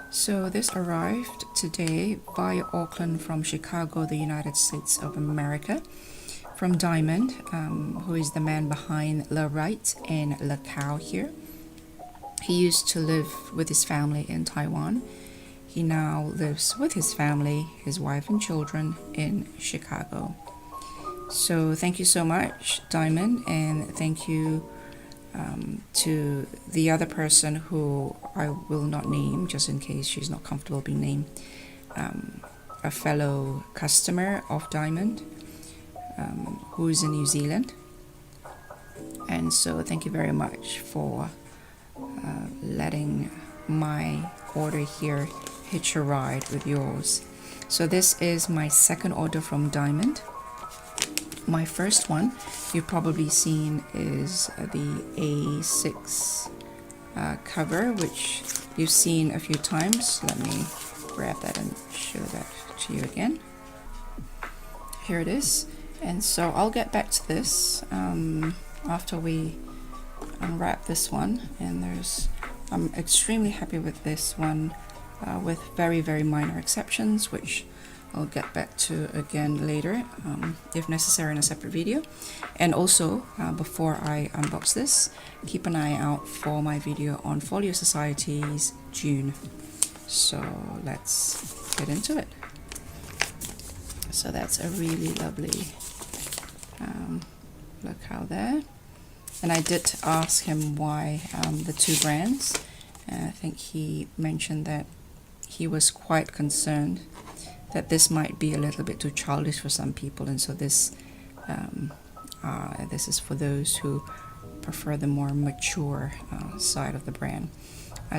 So this arrived today via Auckland from Chicago, the United States of America, from Diamond, who is the man behind LeRight and LeCow here. He used to live with his family in Taiwan. He now lives with his family, his wife and children in Chicago. So thank you so much, Diamond, and thank you to the other person who I will not name just in case she's not comfortable being named, a fellow customer of Diamond who is in New Zealand. And so thank you very much for letting my order here hitch a ride with yours. So this is my second order from Diamond. My first one you've probably seen is the A6 cover, which you've seen a few times. Let me grab that and show that to you again. Here it is. And so I'll get back to this after we unwrap this one. And I'm extremely happy with this one, with very, very minor exceptions, which I'll get back to again later, if necessary, in a separate video. And also, before I unbox this, keep an eye out for my video on Folio Society's June. So let's get into it. So that's a really lovely LeCow there. And I did ask him why the two brands. I think he mentioned that he was quite concerned that this might be a little bit too childish for some people, and so this is for those who prefer the more mature side of the brand.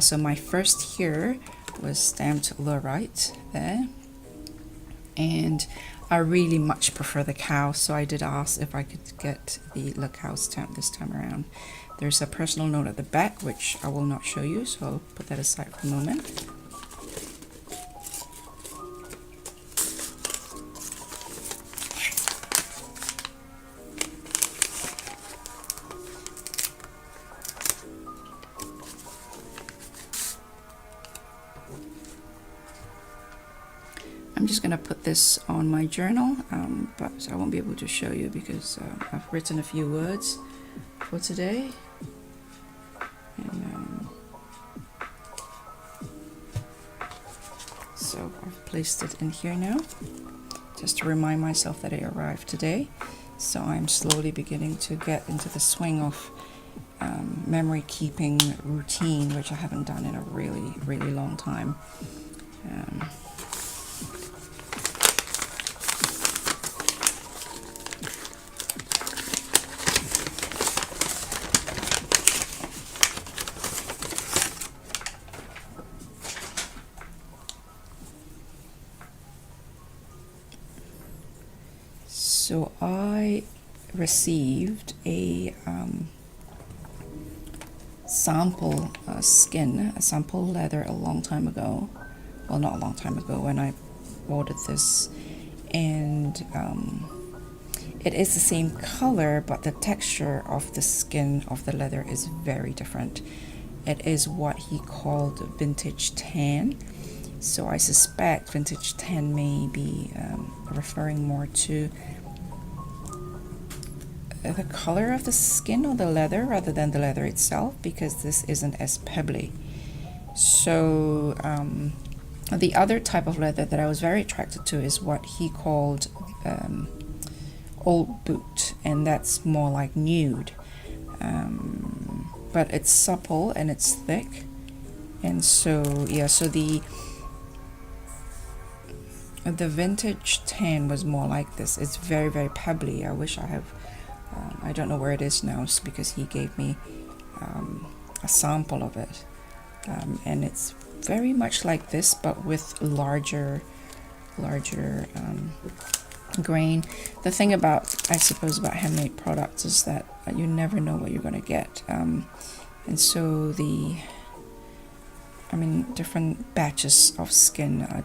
So my first here was stamped LeRight there, and I really much prefer the cow, so I did ask if I could get the LeCow stamp this time around. There's a personal note at the back, which I will not show you, so I'll put that aside for a moment. I'm just going to put this on my journal, but I won't be able to show you because I've written a few words for today. And so I've placed it in here now, just to remind myself that it arrived today. So I'm slowly beginning to get into the swing of memory keeping routine, which I haven't done in a really, really long time. So I received a sample skin, a sample leather a long time ago. Well, not a long time ago when I ordered this, and it is the same color, but the texture of the skin of the leather is very different. It is what he called vintage tan. So I suspect vintage tan may be referring more to the color of the skin or the leather rather than the leather itself, because this isn't as pebbly. So the other type of leather that I was very attracted to is what he called old boot, and that's more like nude, but it's supple and it's thick. And so yeah, so the vintage tan was more like this. It's very, very pebbly. I wish I have I don't know where it is now, because he gave me a sample of it, and it's very much like this, but with larger grain. The thing about, I suppose, about handmade products is that you never know what you're going to get, and so different batches of skin are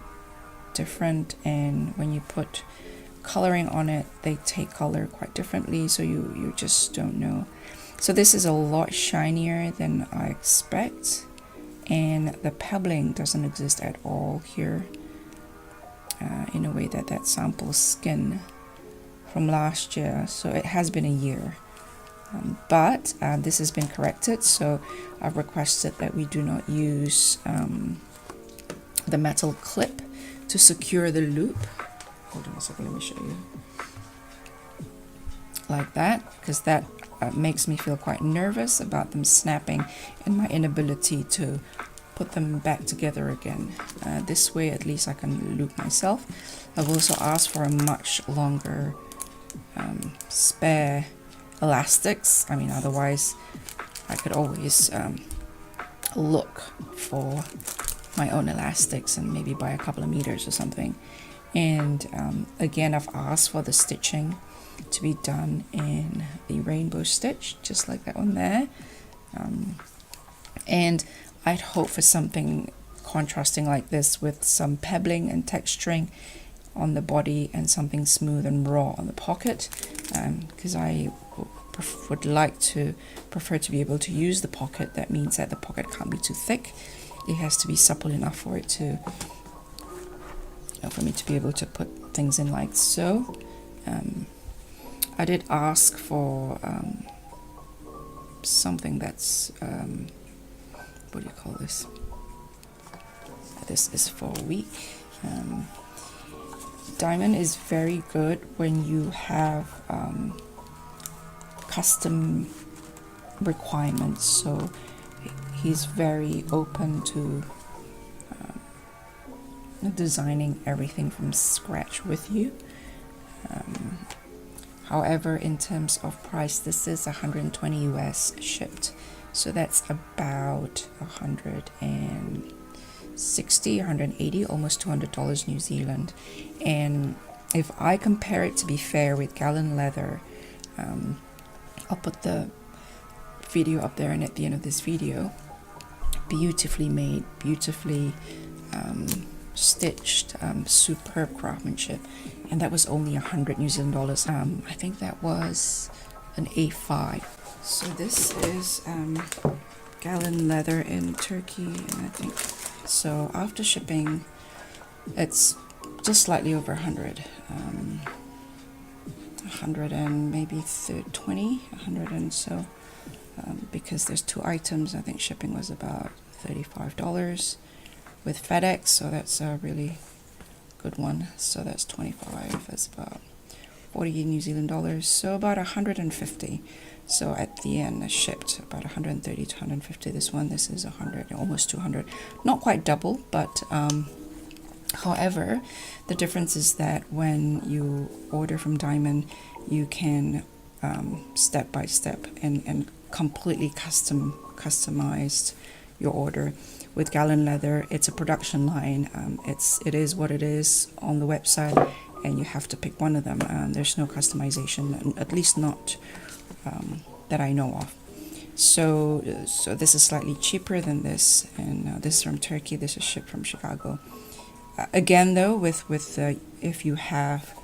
different, and when you put coloring on it, they take color quite differently, so you just don't know. So this is a lot shinier than I expect, and the pebbling doesn't exist at all here, in a way that samples skin from last year. So it has been a year, but this has been corrected, so I've requested that we do not use the metal clip to secure the loop. Hold on a second, let me show you. Like that, because that makes me feel quite nervous about them snapping and my inability to put them back together again. This way at least I can loop myself. I've also asked for a much longer spare elastics. I mean, otherwise I could always look for my own elastics and maybe buy a couple of meters or something. And again, I've asked for the stitching to be done in the rainbow stitch, just like that one there. And I'd hope for something contrasting like this with some pebbling and texturing on the body and something smooth and raw on the pocket, because I would like to prefer to be able to use the pocket. That means that the pocket can't be too thick. It has to be supple enough for it to, for me to be able to put things in like so. I did ask for something that's what do you call this? This is for a week. Diamond is very good when you have custom requirements, so he's very open to designing everything from scratch with you. However, in terms of price, this is 120 US shipped, so that's about 160, 180, almost $200 New Zealand. And if I compare it, to be fair, with Gallon Leather, I'll put the video up there, and at the end of this video, beautifully made, beautifully stitched, superb craftsmanship, and that was only 100 New Zealand dollars. I think that was an A5. So this is Gallon Leather in Turkey, and I think so after shipping it's just slightly over 100, 100 and maybe 20, 100 and so, because there's 2 items. I think shipping was about $35 with FedEx, so that's a really good one. So that's 25, that's about 40 New Zealand dollars, so about 150. So at the end I shipped about 130 to 150. This is 100, almost 200, not quite double, but however, the difference is that when you order from Diamond, you can step by step and completely customized your order. With Gallon Leather, it's a production line. It is what it is on the website, and you have to pick one of them. There's no customization, at least not that I know of. So this is slightly cheaper than this, and this is from Turkey. This is shipped from Chicago. Again, though, with if you have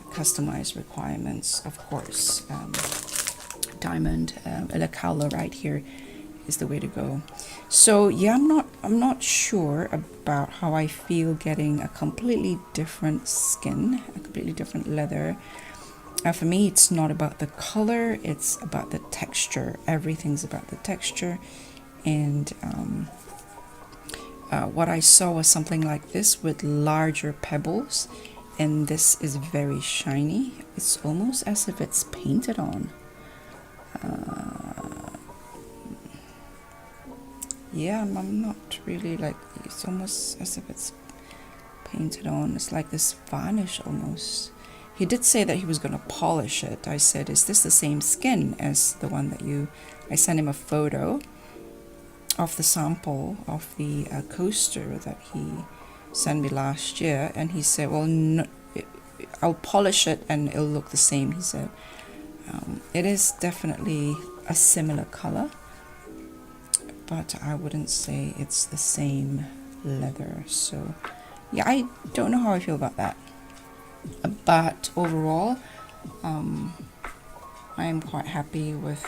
customized requirements, of course, Diamond, LeCow LeRight here is the way to go. So yeah, I'm not sure about how I feel getting a completely different skin, a completely different leather. For me, it's not about the color, it's about the texture. Everything's about the texture. And what I saw was something like this with larger pebbles, and this is very shiny. It's almost as if it's painted on. Yeah, I'm not really like, it's almost as if it's painted on. It's like this varnish almost. He did say that he was going to polish it. I said, is this the same skin as the one that I sent him a photo of the sample of the coaster that he sent me last year, and he said, well, no, I'll polish it and it'll look the same. He said, it is definitely a similar color, but I wouldn't say it's the same leather. So yeah, I don't know how I feel about that, but overall I am quite happy with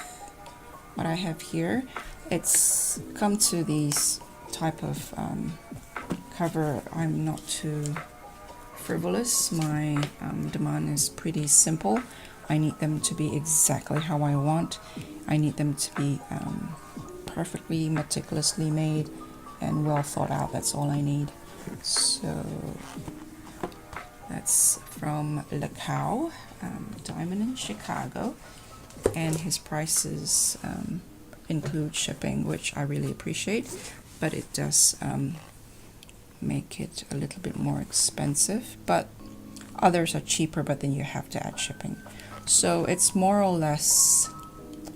what I have here. It's come to these type of cover, I'm not too frivolous. My demand is pretty simple. I need them to be exactly how I want. I need them to be perfectly meticulously made and well thought out. That's all I need. So that's from LeCow, diamond in Chicago, and his prices include shipping, which I really appreciate, but it does make it a little bit more expensive. But others are cheaper, but then you have to add shipping. So it's more or less,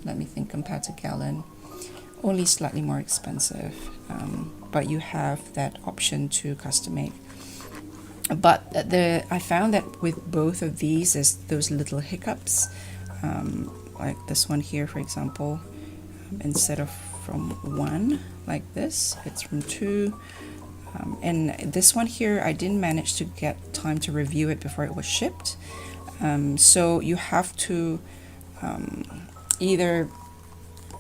let me think, compared to gallon, only slightly more expensive, but you have that option to custom make. But I found that with both of these, there's those little hiccups, like this one here, for example, instead of from 1 like this, it's from 2. And this one here, I didn't manage to get time to review it before it was shipped. So you have to either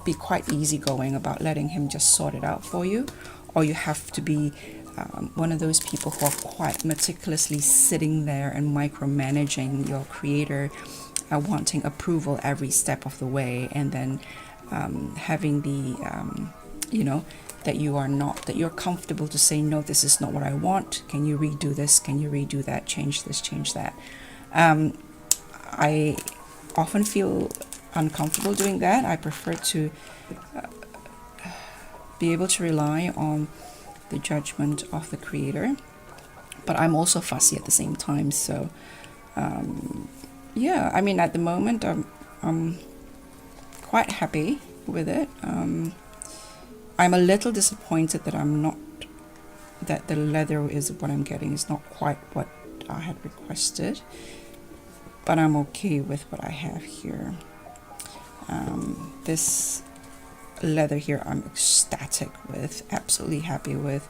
be quite easygoing about letting him just sort it out for you, or you have to be one of those people who are quite meticulously sitting there and micromanaging your creator, wanting approval every step of the way, and then having the that you're comfortable to say, no, this is not what I want. Can you redo this? Can you redo that? Change this, change that. I often feel uncomfortable doing that. I prefer to be able to rely on the judgment of the creator, but I'm also fussy at the same time. So yeah, I mean, at the moment I'm quite happy with it. I'm a little disappointed that the leather is what I'm getting is not quite what I had requested, but I'm okay with what I have here. This leather here I'm ecstatic with, absolutely happy with.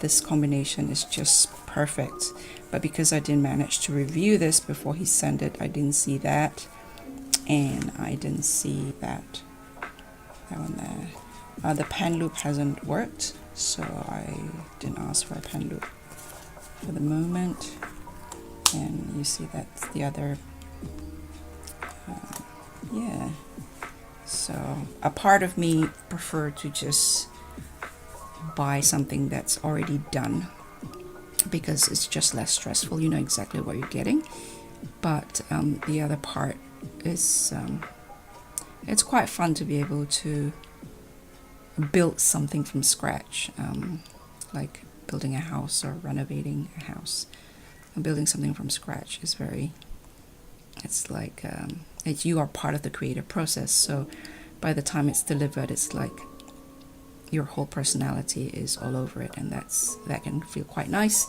This combination is just perfect, but because I didn't manage to review this before he sent it, I didn't see that, and I didn't see that one there. The pen loop hasn't worked, so I didn't ask for a pen loop for the moment. And you see that's the other, yeah. So a part of me prefer to just buy something that's already done, because it's just less stressful. You know exactly what you're getting. But the other part is it's quite fun to be able to build something from scratch, like building a house or renovating a house. Building something from scratch is it's like you are part of the creative process. So by the time it's delivered, it's like your whole personality is all over it, and that can feel quite nice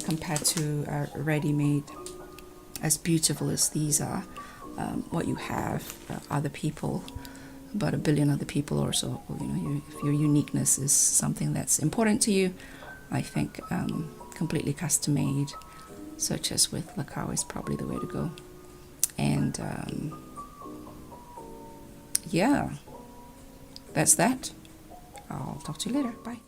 compared to a ready-made. As beautiful as these are, what you have, other people, about 1 billion other people or so, if your uniqueness is something that's important to you, I think completely custom made, such as with LeCow, is probably the way to go. And yeah, that's that. I'll talk to you later. Bye.